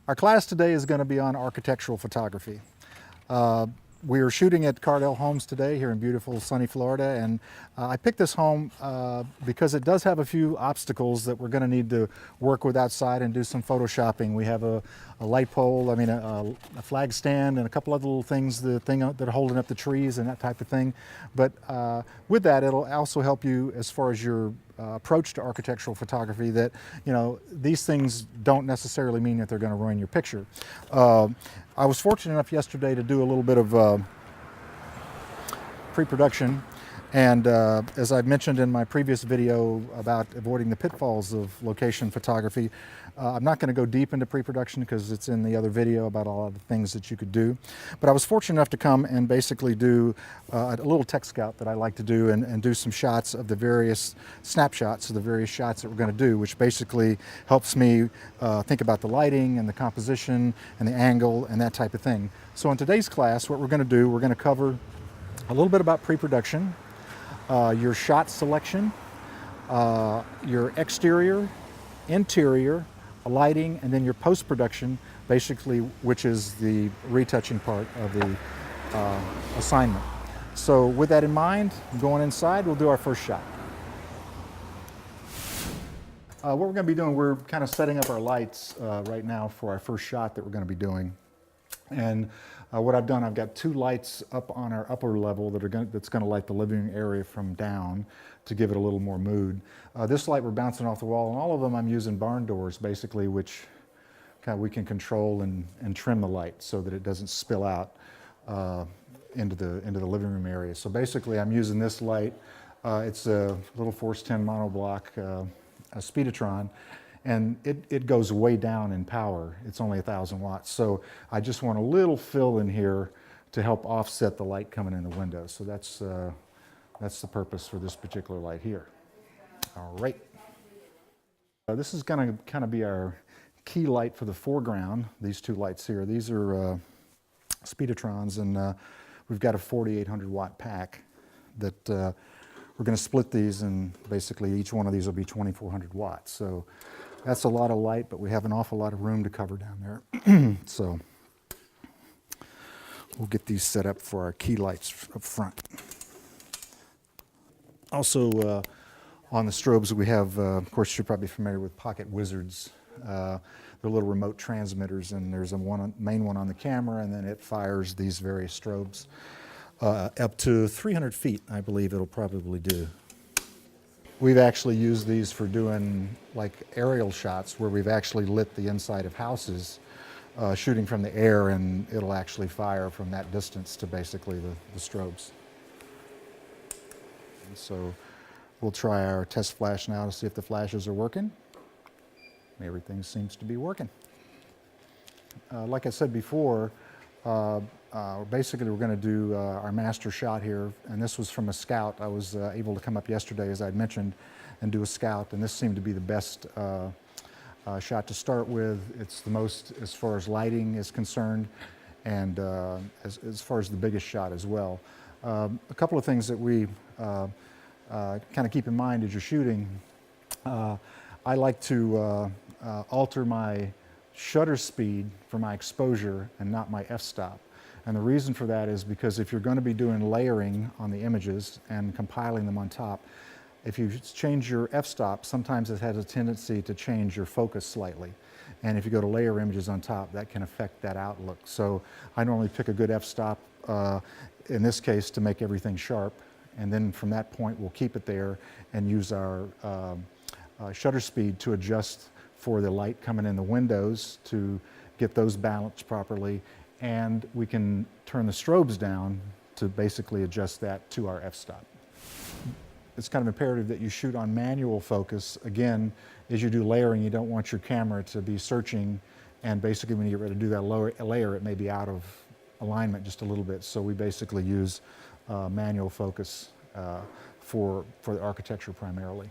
Our class today is going to be on architectural photography. We are shooting at Cardell Homes today here in beautiful sunny Florida, and I picked this home because it does have a few obstacles that we're going to need to work with outside and do some photoshopping. We have a light pole, a flag stand, and a couple other little things, that are holding up the trees and that type of thing. But with that, it'll also help you as far as your approach to architectural photography, that these things don't necessarily mean that they're going to ruin your picture. I was fortunate enough yesterday to do a little bit of pre-production, and as I mentioned in my previous video about avoiding the pitfalls of location photography, I'm not going to go deep into pre-production because it's in the other video about all of the things that you could do. But I was fortunate enough to come and basically do a little tech scout that I like to do, and do some shots of the various snapshots of the various shots that we're going to do, which basically helps me think about the lighting and the composition and the angle and that type of thing. So in today's class, what we're going to do, we're going to cover a little bit about pre-production, your shot selection, your exterior, interior, lighting, and then your post-production, basically, which is the retouching part of the assignment. So with that in mind, going inside, we'll do our first shot. What we're going to be doing, we're kind of setting up our lights right now for our first shot that we're going to be doing. And what I've done, I've got two lights up on our upper level that's going to light the living area from down to give it a little more mood. This light we're bouncing off the wall, and all of them I'm using barn doors basically, which we can control and trim the light so that it doesn't spill out into the living room area. So basically I'm using this light. It's a little Force 10 monoblock, a Speedotron. And it goes way down in power. It's only 1,000 watts. So I just want a little fill in here to help offset the light coming in the window. So that's the purpose for this particular light here. All right. This is going to kind of be our key light for the foreground, these two lights here. These are Speedotrons, and we've got a 4,800 watt pack that we're going to split these, and basically each one of these will be 2,400 watts. So that's a lot of light, but we have an awful lot of room to cover down there. So we'll get these set up for our key lights up front. Also on the strobes we have, of course you're probably familiar with Pocket Wizards. They're little remote transmitters, and there's a main one on the camera, and then it fires these various strobes. Up to 300 feet, I believe it'll probably do. We've actually used these for doing like aerial shots where we've actually lit the inside of houses, shooting from the air, and it'll actually fire from that distance to basically the strobes. And so we'll try our test flash now to see if the flashes are working. Everything seems to be working. Like I said before, basically we're going to do our master shot here, and this was from a scout. I was able to come up yesterday, as I'd mentioned, and do a scout, and this seemed to be the best shot to start with. It's the most, as far as lighting is concerned, and as far as the biggest shot as well. A couple of things that we kind of keep in mind as you're shooting. I like to alter my shutter speed for my exposure and not my f-stop. And the reason for that is because if you're going to be doing layering on the images and compiling them on top, if you change your f-stop, sometimes it has a tendency to change your focus slightly. And if you go to layer images on top, that can affect that outlook. So I normally pick a good f-stop, in this case, to make everything sharp. And then from that point, we'll keep it there and use our shutter speed to adjust for the light coming in the windows to get those balanced properly. And we can turn the strobes down to basically adjust that to our f-stop. It's kind of imperative that you shoot on manual focus. Again, as you do layering, you don't want your camera to be searching, and basically when you get ready to do that layer, it may be out of alignment just a little bit. So we basically use manual focus for the architecture primarily.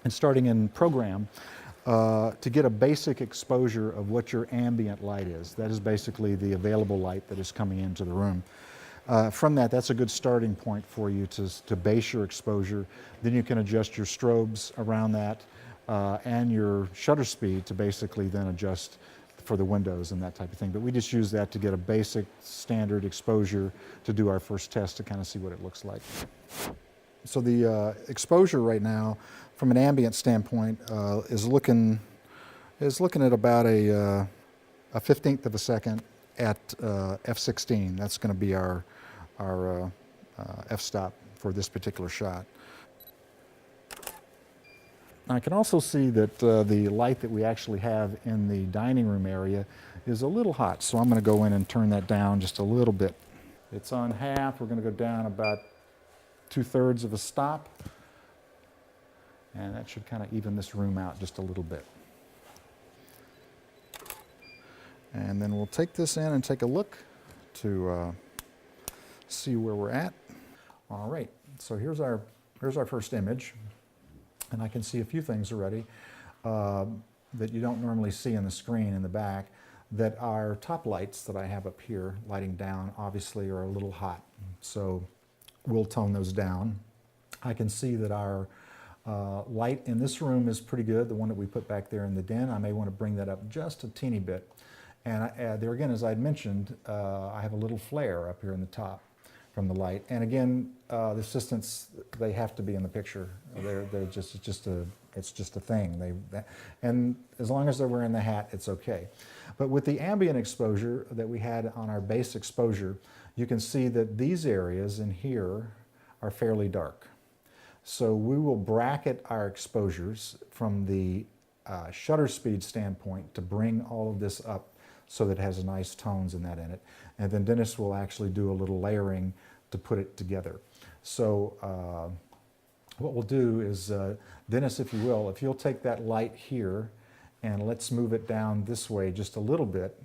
And starting in program, to get a basic exposure of what your ambient light is. That is basically the available light that is coming into the room. From that, that's a good starting point for you to base your exposure. Then you can adjust your strobes around that. and your shutter speed to basically then adjust for the windows and that type of thing. But we just use that to get a basic standard exposure to do our first test to kind of see what it looks like. So the exposure right now, from an ambient standpoint, is looking at about a 15th of a second at f16. That's going to be our f-stop for this particular shot. I can also see that the light that we actually have in the dining room area is a little hot, so I'm going to go in and turn that down just a little bit. It's on half. We're going to go down about 2/3 of a stop, and that should kind of even this room out just a little bit. And then we'll take this in and take a look to see where we're at. All right, so here's our first image. And I can see a few things already that you don't normally see on the screen in the back, that our top lights that I have up here lighting down obviously are a little hot. So we'll tone those down. I can see that our light in this room is pretty good, the one that we put back there in the den. I may want to bring that up just a teeny bit. And there again, as I'd mentioned, I have a little flare up here in the top from the light. And again, the assistants, they have to be in the picture. They're just, it's just a thing. And as long as they're wearing the hat, it's okay. But with the ambient exposure that we had on our base exposure, you can see that these areas in here are fairly dark. So we will bracket our exposures from the shutter speed standpoint to bring all of this up so that it has nice tones in it. And then Dennis will actually do a little layering to put it together. So what we'll do is, Dennis, if you will, if you'll take that light here and let's move it down this way just a little bit,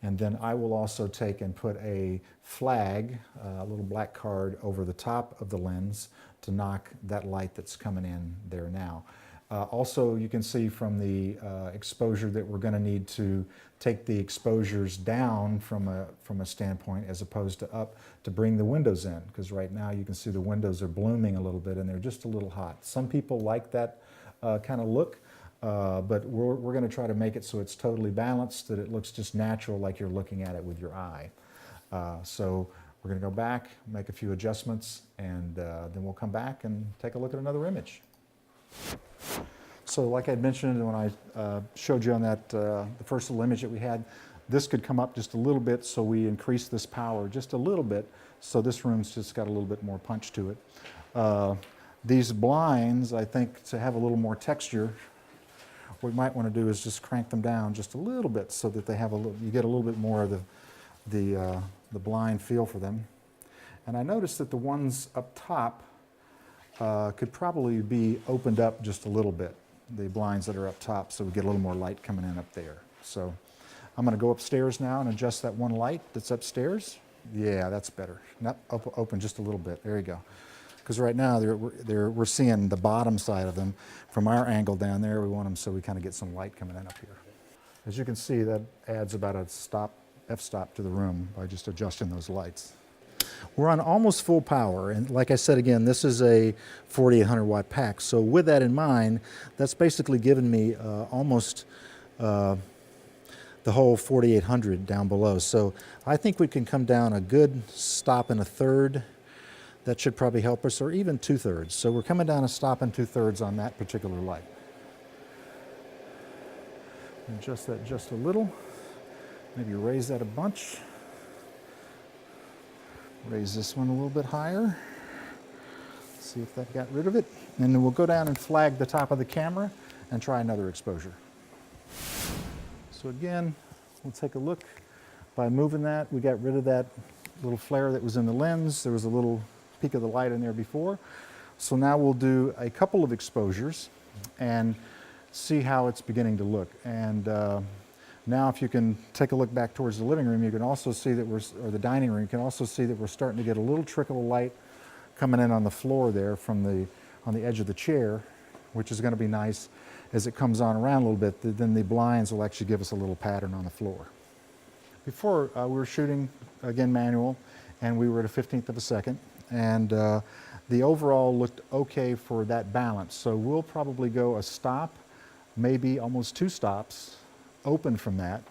and then I will also take and put a flag, a little black card over the top of the lens to knock that light that's coming in there now. Also, you can see from the exposure that we're going to need to take the exposures down from a standpoint as opposed to up to bring the windows in, because right now you can see the windows are blooming a little bit and they're just a little hot. Some people like that kind of look, but we're going to try to make it so it's totally balanced, that it looks just natural like you're looking at it with your eye. So we're going to go back, make a few adjustments, and then we'll come back and take a look at another image. So like I mentioned when I showed you on that the first little image that we had, this could come up just a little bit, so we increase this power just a little bit, so this room's just got a little bit more punch to it. These blinds, I think, to have a little more texture, what we might want to do is just crank them down just a little bit so that they have a little, you get a little bit more of the blind feel for them. And I noticed that the ones up top could probably be opened up just a little bit, the blinds that are up top, so we get a little more light coming in up there. So I'm going to go upstairs now and adjust that one light that's upstairs. Yeah, that's better. Nope, open just a little bit. There you go. Because right now we're seeing the bottom side of them. From our angle down there, we want them so we kind of get some light coming in up here. As you can see, that adds about a f-stop to the room by just adjusting those lights. We're on almost full power, and like I said again, this is a 4800 watt pack. So with that in mind, that's basically given me almost the whole 4800 down below. So I think we can come down a good stop and a third. That should probably help us, or even 2/3. So we're coming down a stop and 2/3 on that particular light. Adjust that just a little. Maybe raise that a bunch. Raise this one a little bit higher. See if that got rid of it. And then we'll go down and flag the top of the camera and try another exposure. So again, we'll take a look. By moving that, we got rid of that little flare that was in the lens. There was a little peak of the light in there before. So now we'll do a couple of exposures and see how it's beginning to look. And now if you can take a look back towards the living room, you can also see that or the dining room, you can also see that we're starting to get a little trickle of light coming in on the floor there from on the edge of the chair, which is going to be nice. As it comes on around a little bit, then the blinds will actually give us a little pattern on the floor. Before we were shooting, again, manual, and we were at a 15th of a second, and the overall looked okay for that balance. So we'll probably go a stop maybe almost 2 stops open from that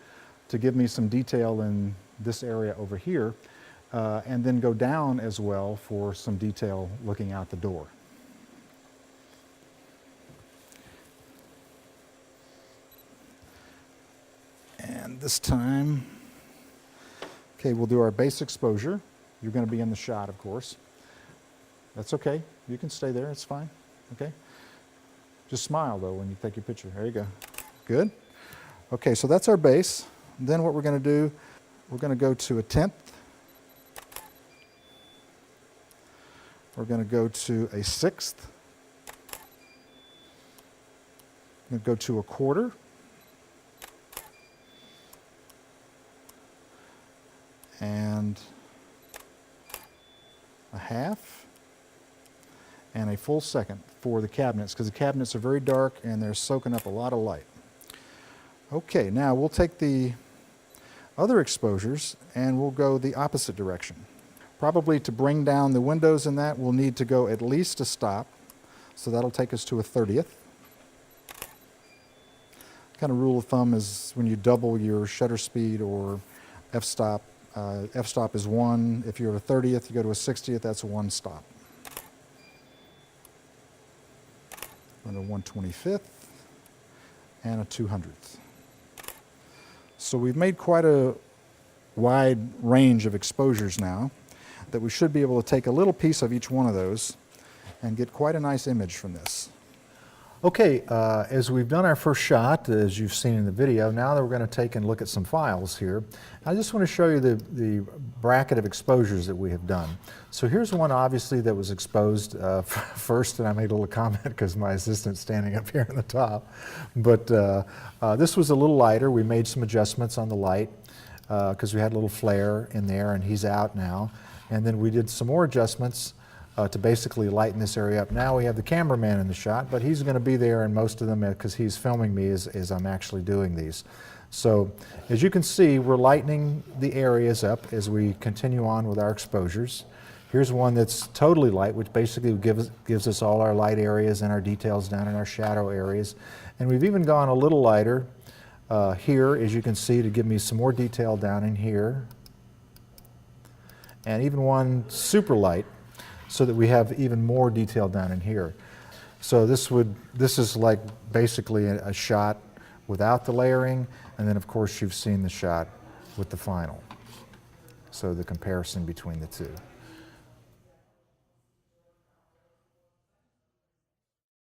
to give me some detail in this area over here, and then go down as well for some detail looking out the door. And this time, okay, we'll do our base exposure. You're going to be in the shot, of course. That's okay. You can stay there. It's fine. Okay. Just smile, though, when you take your picture. There you go. Good. Okay, so that's our base. Then what we're going to do, we're going to go to 1/10. We're going to go to 1/6. We're going to go to 1/4. And 1/2. And a full second for the cabinets, because the cabinets are very dark and they're soaking up a lot of light. Okay, now we'll take the other exposures and we'll go the opposite direction. Probably to bring down the windows in that, we'll need to go at least a stop. So that'll take us to 1/30. Kind of rule of thumb is when you double your shutter speed or f-stop, f-stop is 1. If you're at 1/30, you go to 1/60, that's 1 stop. And a 1/25 and a 200th. So we've made quite a wide range of exposures now that we should be able to take a little piece of each one of those and get quite a nice image from this. Okay, as we've done our first shot, as you've seen in the video, now that we're going to take and look at some files here, I just want to show you the bracket of exposures that we have done. So here's one obviously that was exposed first, and I made a little comment because my assistant's standing up here on the top. But this was a little lighter. We made some adjustments on the light because we had a little flare in there, and he's out now. And then we did some more adjustments to basically lighten this area up. Now we have the cameraman in the shot, but he's going to be there in most of them because he's filming me as I'm actually doing these. So as you can see, we're lightening the areas up as we continue on with our exposures. Here's one that's totally light, which basically gives us all our light areas and our details down in our shadow areas. And we've even gone a little lighter here, as you can see, to give me some more detail down in here. And even one super light, so that we have even more detail down in here. So this is like basically a shot without the layering, and then of course you've seen the shot with the final. So the comparison between the two.